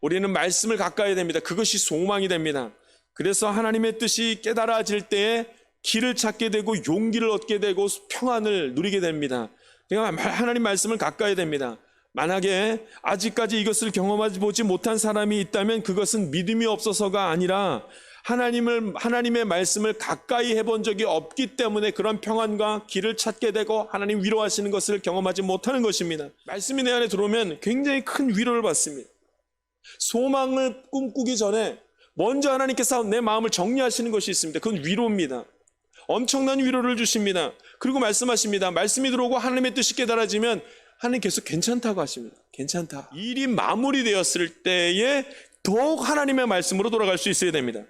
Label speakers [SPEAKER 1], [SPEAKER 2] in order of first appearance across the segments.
[SPEAKER 1] 우리는 말씀을 가까이 됩니다. 그것이 소망이 됩니다. 그래서 하나님의 뜻이 깨달아질 때에 길을 찾게 되고 용기를 얻게 되고 평안을 누리게 됩니다. 그러니까 하나님 말씀을 가까이 됩니다. 만약에 아직까지 이것을 경험하지 보지 못한 사람이 있다면 그것은 믿음이 없어서가 아니라 하나님의 말씀을 가까이 해본 적이 없기 때문에 그런 평안과 길을 찾게 되고 하나님 위로하시는 것을 경험하지 못하는 것입니다. 말씀이 내 안에 들어오면 굉장히 큰 위로를 받습니다. 소망을 꿈꾸기 전에 먼저 하나님께서 내 마음을 정리하시는 것이 있습니다. 그건 위로입니다. 엄청난 위로를 주십니다. 그리고 말씀하십니다. 말씀이 들어오고 하나님의 뜻이 깨달아지면 하나님 계속 괜찮다고 하십니다. 괜찮다. 일이 마무리되었을 때에 더욱 하나님의 말씀으로 돌아갈 수 있어야 됩니다.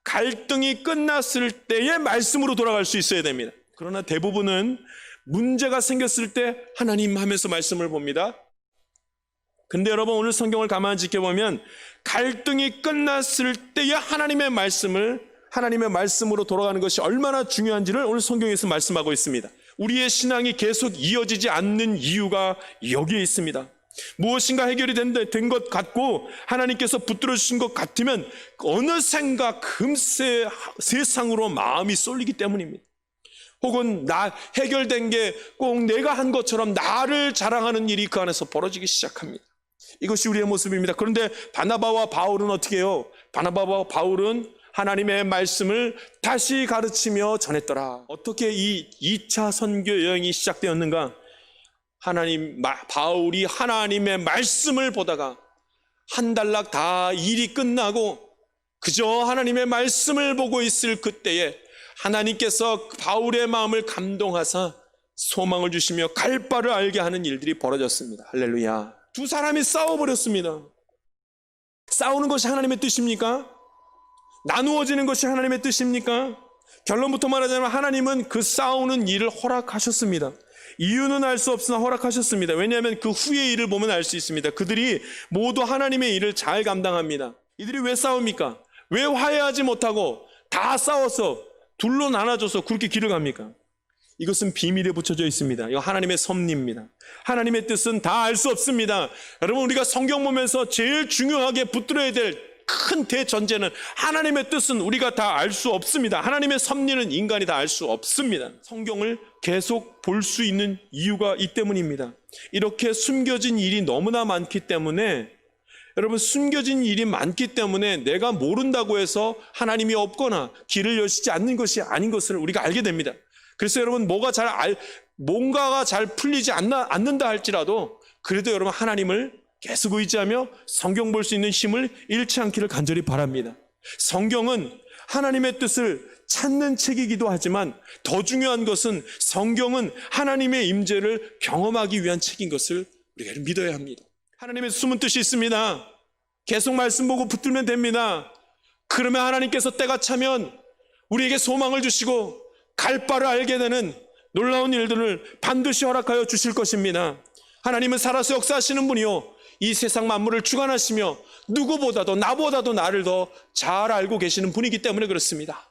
[SPEAKER 1] 갈등이 끝났을 때에 말씀으로 돌아갈 수 있어야 됩니다. 그러나 대부분은 문제가 생겼을 때 하나님 하면서 말씀을 봅니다. 근데 여러분 오늘 성경을 가만히 지켜보면 갈등이 끝났을 때에 하나님의 말씀으로 돌아가는 것이 얼마나 중요한지를 오늘 성경에서 말씀하고 있습니다. 우리의 신앙이 계속 이어지지 않는 이유가 여기에 있습니다. 무엇인가 해결이 된 것 같고 하나님께서 붙들어 주신 것 같으면 어느샌가 금세 세상으로 마음이 쏠리기 때문입니다. 혹은 해결된 게 꼭 내가 한 것처럼 나를 자랑하는 일이 그 안에서 벌어지기 시작합니다. 이것이 우리의 모습입니다. 그런데 바나바와 바울은 어떻게 해요? 바나바와 바울은 하나님의 말씀을 다시 가르치며 전했더라. 어떻게 이 2차 선교 여행이 시작되었는가? 바울이 하나님의 말씀을 보다가 한 달락 다 일이 끝나고 그저 하나님의 말씀을 보고 있을 그때에 하나님께서 바울의 마음을 감동하사 소망을 주시며 갈 바를 알게 하는 일들이 벌어졌습니다. 할렐루야. 두 사람이 싸워버렸습니다. 싸우는 것이 하나님의 뜻입니까? 나누어지는 것이 하나님의 뜻입니까? 결론부터 말하자면 하나님은 그 싸우는 일을 허락하셨습니다. 이유는 알 수 없으나 허락하셨습니다. 왜냐하면 그 후의 일을 보면 알 수 있습니다. 그들이 모두 하나님의 일을 잘 감당합니다. 이들이 왜 싸웁니까? 왜 화해하지 못하고 다 싸워서 둘로 나눠져서 그렇게 길을 갑니까? 이것은 비밀에 붙여져 있습니다. 이거 하나님의 섭리입니다. 하나님의 뜻은 다 알 수 없습니다. 여러분 우리가 성경 보면서 제일 중요하게 붙들어야 될 큰 대전제는 하나님의 뜻은 우리가 다 알 수 없습니다. 하나님의 섭리는 인간이 다 알 수 없습니다. 성경을 계속 볼 수 있는 이유가 이 때문입니다. 이렇게 숨겨진 일이 너무나 많기 때문에 여러분 숨겨진 일이 많기 때문에 내가 모른다고 해서 하나님이 없거나 길을 여시지 않는 것이 아닌 것을 우리가 알게 됩니다. 그래서 여러분 뭔가가 잘 풀리지 않는다 할지라도 그래도 여러분 하나님을 계속 의지하며 성경 볼 수 있는 힘을 잃지 않기를 간절히 바랍니다. 성경은 하나님의 뜻을 찾는 책이기도 하지만 더 중요한 것은 성경은 하나님의 임재를 경험하기 위한 책인 것을 우리가 믿어야 합니다. 하나님의 숨은 뜻이 있습니다. 계속 말씀 보고 붙들면 됩니다. 그러면 하나님께서 때가 차면 우리에게 소망을 주시고 갈 바를 알게 되는 놀라운 일들을 반드시 허락하여 주실 것입니다. 하나님은 살아서 역사하시는 분이요 이 세상 만물을 주관하시며 누구보다도 나보다도 나를 더 잘 알고 계시는 분이기 때문에 그렇습니다.